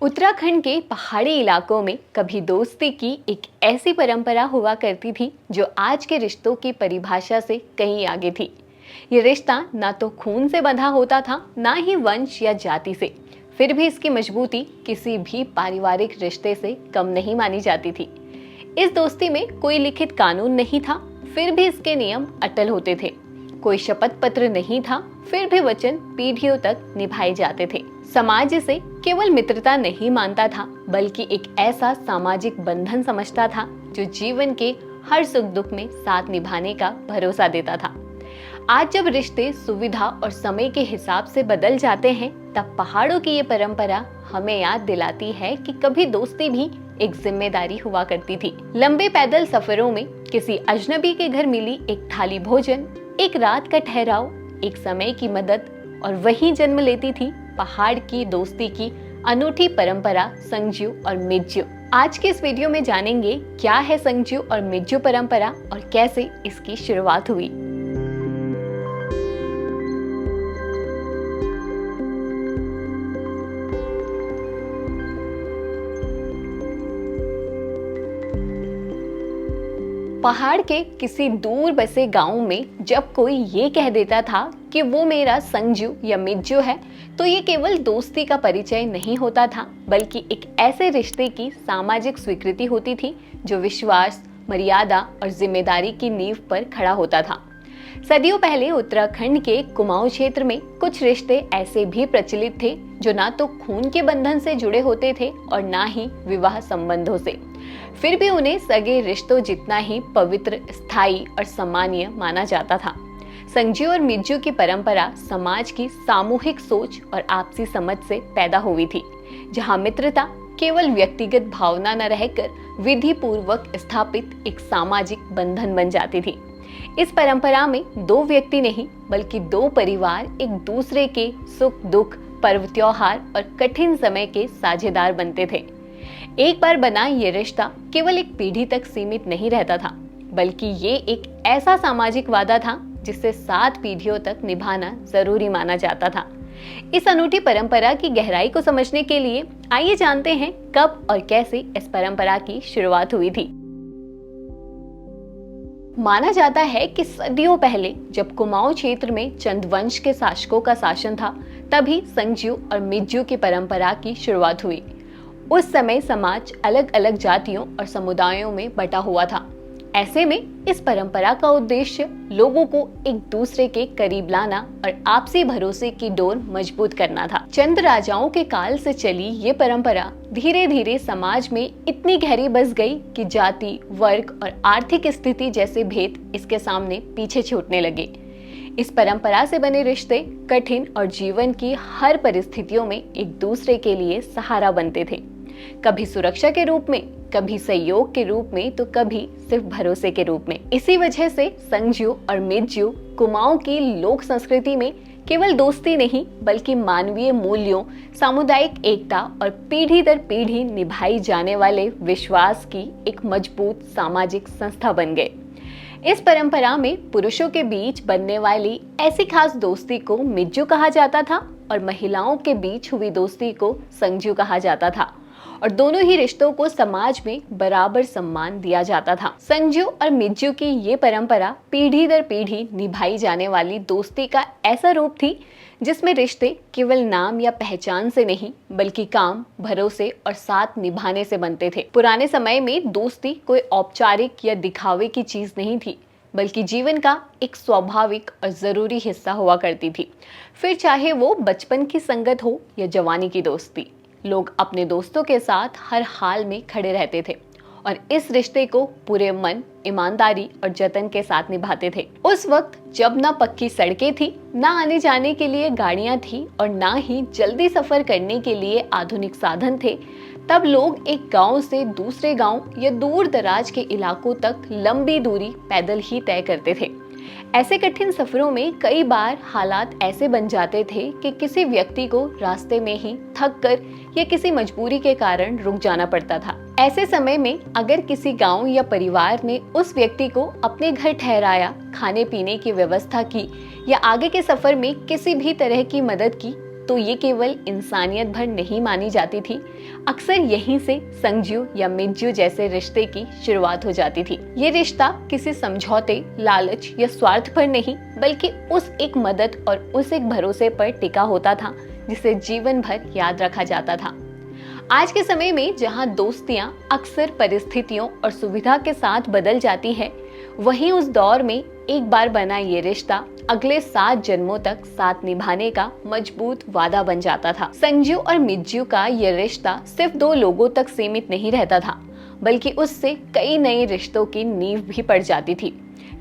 उत्तराखंड के पहाड़ी इलाकों में कभी दोस्ती की एक ऐसी परंपरा हुआ करती थी जो आज के रिश्तों की परिभाषा से कहीं आगे थी। ये रिश्ता ना तो खून से बंधा होता था, ना ही वंश या जाति से। फिर भी इसकी मजबूती किसी भी पारिवारिक रिश्ते से कम नहीं मानी जाती थी। इस दोस्ती में कोई लिखित कानून नहीं था, फिर भी इसके नियम अटल होते थे। कोई शपथ पत्र नहीं था, फिर भी वचन पीढ़ियों तक निभाए जाते थे। समाज इसे केवल मित्रता नहीं मानता था, बल्कि एक ऐसा सामाजिक बंधन समझता था जो जीवन के हर सुख दुख में साथ निभाने का भरोसा देता था। आज जब रिश्ते सुविधा और समय के हिसाब से बदल जाते हैं, तब पहाड़ों की ये परंपरा हमें याद दिलाती है कि कभी दोस्ती भी एक जिम्मेदारी हुआ करती थी। लंबे पैदल सफरों में किसी अजनबी के घर मिली एक थाली भोजन, एक रात का ठहराव, एक समय की मदद, और वहीं जन्म लेती थी पहाड़ की दोस्ती की अनूठी परंपरा संगजू और मिज्जू। आज के इस वीडियो में जानेंगे क्या है संगजू और मिज्जू परंपरा और कैसे इसकी शुरुआत हुई। पहाड़ के किसी दूर बसे गांव में जब कोई ये कह देता था कि वो मेरा संगजू या मिज्जू है, तो ये केवल दोस्ती का परिचय नहीं होता था, बल्कि एक ऐसे रिश्ते की सामाजिक स्वीकृति होती थी जो विश्वास, मर्यादा और जिम्मेदारी की नींव पर खड़ा होता था। सदियों पहले उत्तराखंड के कुमाऊं क्षेत्र में कुछ रिश्ते ऐसे भी प्रचलित थे जो ना तो खून के बंधन से जुड़े होते थे और ना ही विवाह संबंधों से। फिर भी उन्हें सगे रिश्तों जितना ही पवित्र, स्थायी और सम्मानीय माना जाता था। संगजू और मिज्जू की परंपरा समाज की सामूहिक सोच और आपसी समझ से पैदा हुई थी, जहां मित्रता केवल व्यक्तिगत भावना न रहकर विधि पूर्वक स्थापित एक सामाजिक बंधन बन जाती थी। इस परंपरा में दो व्यक्ति नहीं, बल्कि दो परिवार एक दूसरे के सुख दुख, पर्व त्योहार और कठिन समय के साझेदार बनते थे। एक बार बना ये रिश्ता केवल एक पीढ़ी तक सीमित नहीं रहता था, बल्कि ये एक ऐसा सामाजिक वादा था जिसे 7 पीढ़ियों तक निभाना जरूरी माना जाता था। इस अनूठी परंपरा की गहराई को समझने के लिए आइए जानते हैं कब और कैसे इस परंपरा की शुरुआत हुई थी। माना जाता है कि सदियों पहले जब कुमाऊं क्षेत्र में चंद वंश के शासकों का शासन था, तभी संगजू और मिज्जू की परंपरा की शुरुआत हुई। उस समय समाज अलग अलग जातियों और समुदायों में बटा हुआ था। ऐसे में इस परंपरा का उद्देश्य लोगों को एक दूसरे के करीब लाना और आपसी भरोसे की डोर मजबूत करना था। चंद राजाओं के काल से चली ये परंपरा धीरे धीरे समाज में इतनी गहरी बस गई कि जाति, वर्ग और आर्थिक स्थिति जैसे भेद इसके सामने पीछे छूटने लगे। इस परंपरा से बने रिश्ते कठिन और जीवन की हर परिस्थितियों में एक दूसरे के लिए सहारा बनते थे, कभी सुरक्षा के रूप में, कभी सहयोग के रूप में, तो कभी सिर्फ भरोसे के रूप में। इसी वजह से संगजू और मिज्जू कुमाऊं की लोक संस्कृति में केवल दोस्ती नहीं, बल्कि मानवीय मूल्यों, सामुदायिक एकता और पीढ़ी दर पीढ़ी निभाई जाने वाले विश्वास की एक मजबूत सामाजिक संस्था बन गए। इस परंपरा में पुरुषों के बीच बनने वाली ऐसी खास दोस्ती को मिज्जू कहा जाता था और महिलाओं के बीच हुई दोस्ती को संगजू कहा जाता था, और दोनों ही रिश्तों को समाज में बराबर सम्मान दिया जाता था। संगजू और मिज्जू की ये परंपरा पीढ़ी दर पीढ़ी निभाई जाने वाली दोस्ती का ऐसा रूप थी जिसमें रिश्ते केवल नाम या पहचान से नहीं, बल्कि काम, भरोसे और साथ निभाने से बनते थे। पुराने समय में दोस्ती कोई औपचारिक या दिखावे की चीज नहीं थी, बल्कि जीवन का एक स्वाभाविक और जरूरी हिस्सा हुआ करती थी। फिर चाहे वो बचपन की संगत हो या जवानी की दोस्ती, लोग अपने दोस्तों के साथ हर हाल में खड़े रहते थे और इस रिश्ते को पूरे मन, ईमानदारी और जतन के साथ निभाते थे। उस वक्त जब ना पक्की सड़कें थी, ना आने जाने के लिए गाड़ियां थी और ना ही जल्दी सफर करने के लिए आधुनिक साधन थे, तब लोग एक गांव से दूसरे गांव या दूर दराज के इलाकों तक लंबी दूरी पैदल ही तय करते थे। ऐसे कठिन सफरों में कई बार हालात ऐसे बन जाते थे कि किसी व्यक्ति को रास्ते में ही थक कर या किसी मजबूरी के कारण रुक जाना पड़ता था। ऐसे समय में अगर किसी गांव या परिवार ने उस व्यक्ति को अपने घर ठहराया, खाने पीने की व्यवस्था की या आगे के सफर में किसी भी तरह की मदद की, तो ये केवल इंसानियत भर नहीं मानी जाती थी। अक्सर यहीं से संगजू या मितजू जैसे रिश्ते की शुरुआत हो जाती थी। ये रिश्ता किसी समझौते, लालच या स्वार्थ पर नहीं, बल्कि उस एक मदद और उस एक भरोसे पर टिका होता था जिसे जीवन भर याद रखा जाता था। आज के समय में जहां दोस्तियां अक्सर परिस्थितियों और सुविधा के साथ बदल जाती है, वहीं उस दौर में एक बार बना ये रिश्ता अगले 7 जन्मों तक साथ निभाने का मजबूत वादा बन जाता था। संगजू और मितजू का ये रिश्ता सिर्फ 2 लोगों तक सीमित नहीं रहता था, बल्कि उससे कई नए रिश्तों की नींव भी पड़ जाती थी।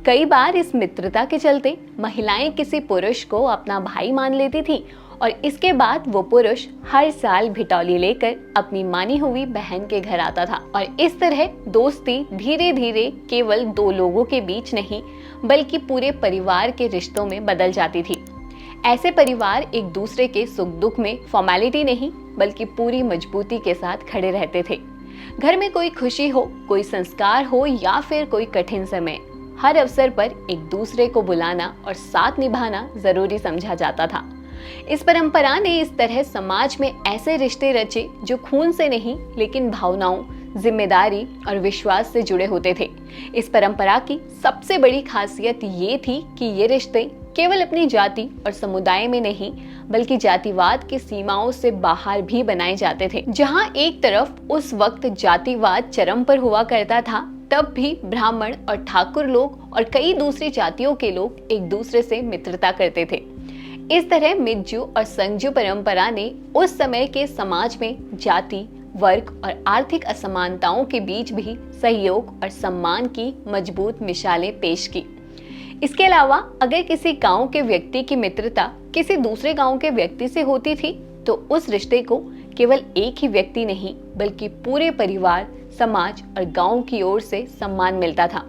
कई बार इस मित्रता के चलते महिलाएं किसी पुरुष को अपना भाई मान लेती थी और इसके बाद वो पुरुष हर साल भिटौली लेकर अपनी मानी हुई बहन के घर आता था और इस तरह दोस्ती धीरे धीरे केवल 2 लोगों के बीच नहीं, बल्कि पूरे परिवार के रिश्तों में बदल जाती थी। ऐसे परिवार एक दूसरे के सुख दुख में फॉर्मेलिटी नहीं, बल्कि पूरी मजबूती के साथ खड़े रहते थे। घर में कोई खुशी हो, कोई संस्कार हो या फिर कोई कठिन समय, हर अवसर पर एक दूसरे को बुलाना और साथ निभाना जरूरी समझा जाता था। इस परंपरा ने इस तरह समाज में ऐसे रिश्ते रचे जो खून से नहीं, लेकिन भावनाओं, जिम्मेदारी और विश्वास से जुड़े होते थे। इस परंपरा की सबसे बड़ी खासियत ये थी कि ये रिश्ते केवल अपनी जाति और समुदाय में नहीं, बल्कि जातिवाद की सीमाओं से बाहर भी बनाए जाते थे। जहां एक तरफ उस वक्त जातिवाद चरम पर हुआ करता था, तब भी ब्राह्मण और ठाकुर लोग और कई दूसरी जातियों के लोग एक दूसरे से मित्रता करते थे। इस तरह मितजू और संगजू परंपरा ने उस समय के समाज में जाति, वर्ग और आर्थिक असमानताओं के बीच भी सहयोग और सम्मान की मजबूत मिसालें पेश की। इसके अलावा अगर किसी गांव के व्यक्ति की मित्रता किसी दूसरे गांव के व्यक्ति से होती थी, तो उस रिश्ते को केवल एक ही व्यक्ति नहीं, बल्कि पूरे परिवार, समाज और गांव की ओर से सम्मान मिलता था।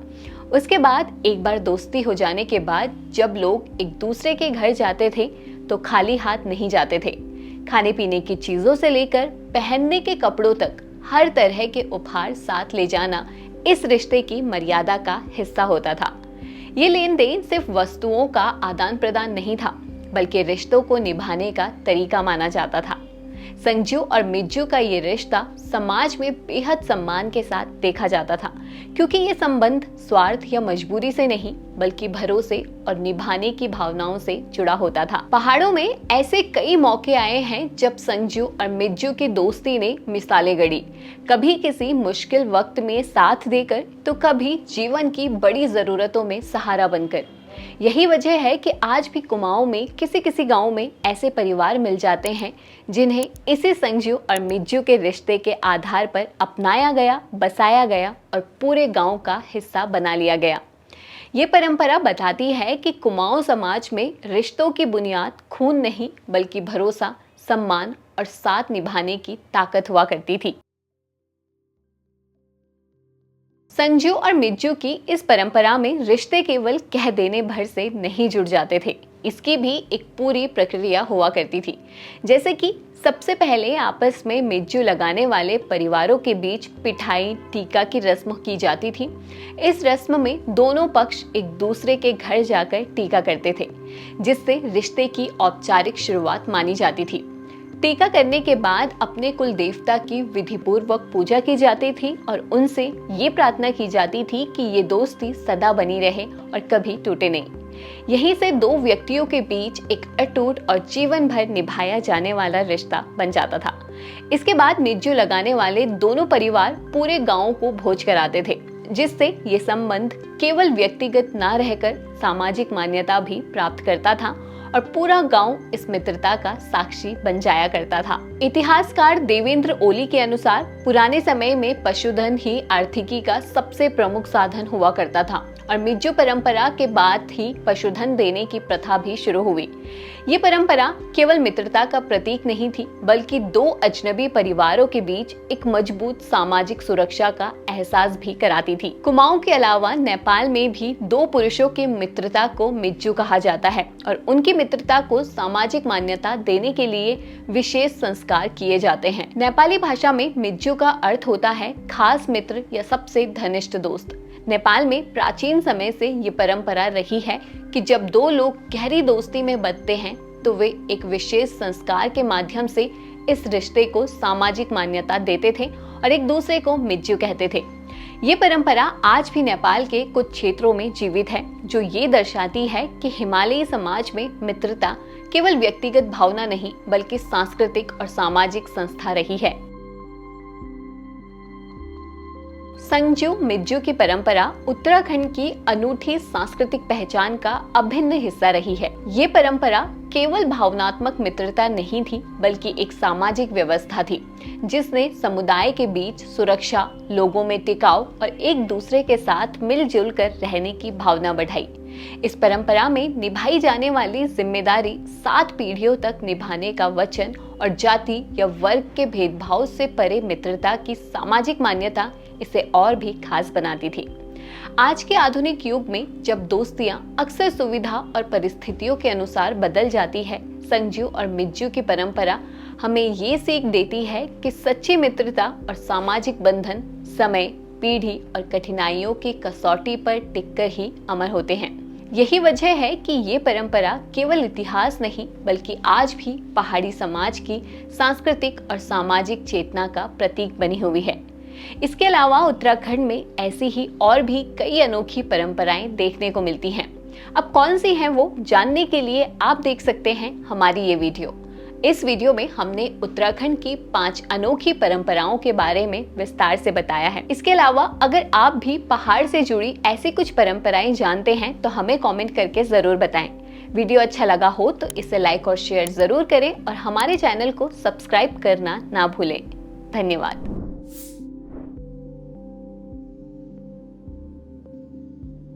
उसके बाद एक बार दोस्ती हो जाने के बाद जब लोग एक दूसरे के घर जाते थे, तो खाली हाथ नहीं जाते थे। खाने पीने की चीजों से लेकर पहनने के कपड़ों तक हर तरह के उपहार साथ ले जाना इस रिश्ते की मर्यादा का हिस्सा होता था। ये लेन देन सिर्फ वस्तुओं का आदान प्रदान नहीं था, बल्कि रिश्तों को निभाने का तरीका माना जाता था। संगजू और मितजू का ये रिश्ता समाज में बेहद सम्मान के साथ देखा जाता था, क्योंकि ये संबंध स्वार्थ या मजबूरी से नहीं, बल्कि भरोसे और निभाने की भावनाओं से जुड़ा होता था। पहाड़ों में ऐसे कई मौके आए हैं जब संगजू और मितजू की दोस्ती ने मिसालें गढ़ी, कभी किसी मुश्किल वक्त में साथ देकर, तो कभी जीवन की बड़ी जरूरतों में सहारा बनकर। यही वजह है कि आज भी कुमाऊं में किसी गांव में ऐसे परिवार मिल जाते हैं जिन्हें इसी संगजू और मितजू के रिश्ते के आधार पर अपनाया गया, बसाया गया और पूरे गांव का हिस्सा बना लिया गया। ये परंपरा बताती है कि कुमाऊं समाज में रिश्तों की बुनियाद खून नहीं, बल्कि भरोसा, सम्मान और साथ निभाने की ताकत हुआ करती थी। संगजू और मितजू की इस परंपरा में रिश्ते केवल कह देने भर से नहीं जुड़ जाते थे, इसकी भी एक पूरी प्रक्रिया हुआ करती थी। जैसे कि सबसे पहले आपस में मितजू लगाने वाले परिवारों के बीच पिठाई टीका की रस्म की जाती थी। इस रस्म में दोनों पक्ष एक दूसरे के घर जाकर टीका करते थे, जिससे रिश्ते की औपचारिक शुरुआत मानी जाती थी। टीका करने के बाद अपने कुल देवता की विधिपूर्वक पूजा की जाती थी और उनसे ये प्रार्थना की जाती थी कि ये दोस्ती सदा बनी रहे और कभी टूटे नहीं। यहीं से 2 व्यक्तियों के बीच एक अटूट और जीवन भर निभाया जाने वाला रिश्ता बन जाता था। इसके बाद मितजू लगाने वाले दोनों परिवार पूरे गांव को भोज कराते थे, जिससे ये संबंध केवल व्यक्तिगत ना रहकर सामाजिक मान्यता भी प्राप्त करता था और पूरा गांव इस मित्रता का साक्षी बन जाया करता था। इतिहासकार देवेंद्र ओली के अनुसार पुराने समय में पशुधन ही आर्थिकी का सबसे प्रमुख साधन हुआ करता था और मितजू परंपरा के बाद ही पशुधन देने की प्रथा भी शुरू हुई। ये परंपरा केवल मित्रता का प्रतीक नहीं थी, बल्कि 2 अजनबी परिवारों के बीच एक मजबूत सामाजिक सुरक्षा का एहसास भी कराती थी। कुमाऊं के अलावा नेपाल में भी 2 पुरुषों की मित्रता को मितजू कहा जाता है और उनकी मित्रता को सामाजिक मान्यता देने के लिए विशेष संस्कार किए जाते हैं। नेपाली भाषा में मितजू का अर्थ होता है खास मित्र या सबसे घनिष्ठ दोस्त। नेपाल में प्राचीन समय से ये परंपरा रही है कि जब 2 लोग गहरी दोस्ती में बंधते हैं तो वे एक विशेष संस्कार के माध्यम से इस रिश्ते को सामाजिक मान्यता देते थे और एक दूसरे को मिज्जू कहते थे। ये परंपरा आज भी नेपाल के कुछ क्षेत्रों में जीवित है, जो ये दर्शाती है कि हिमालयी समाज में मित्रता केवल व्यक्तिगत भावना नहीं बल्कि सांस्कृतिक और सामाजिक संस्था रही है। संगजू मिज्जू की परंपरा उत्तराखंड की अनूठी सांस्कृतिक पहचान का अभिन्न हिस्सा रही है। ये परंपरा केवल भावनात्मक मित्रता नहीं थी बल्कि एक सामाजिक व्यवस्था थी, जिसने समुदाय के बीच सुरक्षा, लोगों में टिकाव और एक दूसरे के साथ मिलजुल कर रहने की भावना बढ़ाई। इस परंपरा में निभाई जाने वाली जिम्मेदारी 7 पीढ़ियों तक निभाने का वचन और जाति या वर्ग के भेदभाव से परे मित्रता की सामाजिक मान्यता इसे और भी खास बनाती थी। आज के आधुनिक युग में जब दोस्तियां अक्सर सुविधा और परिस्थितियों के अनुसार बदल जाती है, संगजू और मिज्जू की परंपरा हमें ये सीख देती है कि सच्ची मित्रता और सामाजिक बंधन समय, पीढ़ी और कठिनाइयों की कसौटी पर टिककर ही अमर होते हैं। यही वजह है कि ये परंपरा केवल इतिहास नहीं बल्कि आज भी पहाड़ी समाज की सांस्कृतिक और सामाजिक चेतना का प्रतीक बनी हुई है। इसके अलावा उत्तराखंड में ऐसी ही और भी कई अनोखी परंपराएं देखने को मिलती हैं। अब कौन सी हैं वो जानने के लिए आप देख सकते हैं हमारी ये वीडियो। इस वीडियो में हमने उत्तराखंड की 5 अनोखी परंपराओं के बारे में विस्तार से बताया है। इसके अलावा अगर आप भी पहाड़ से जुड़ी ऐसी कुछ परंपराएं जानते हैं तो हमें कमेंट करके जरूर बताएं। वीडियो अच्छा लगा हो तो इसे लाइक और शेयर जरूर करें और हमारे चैनल को सब्सक्राइब करना ना भूलें। धन्यवाद।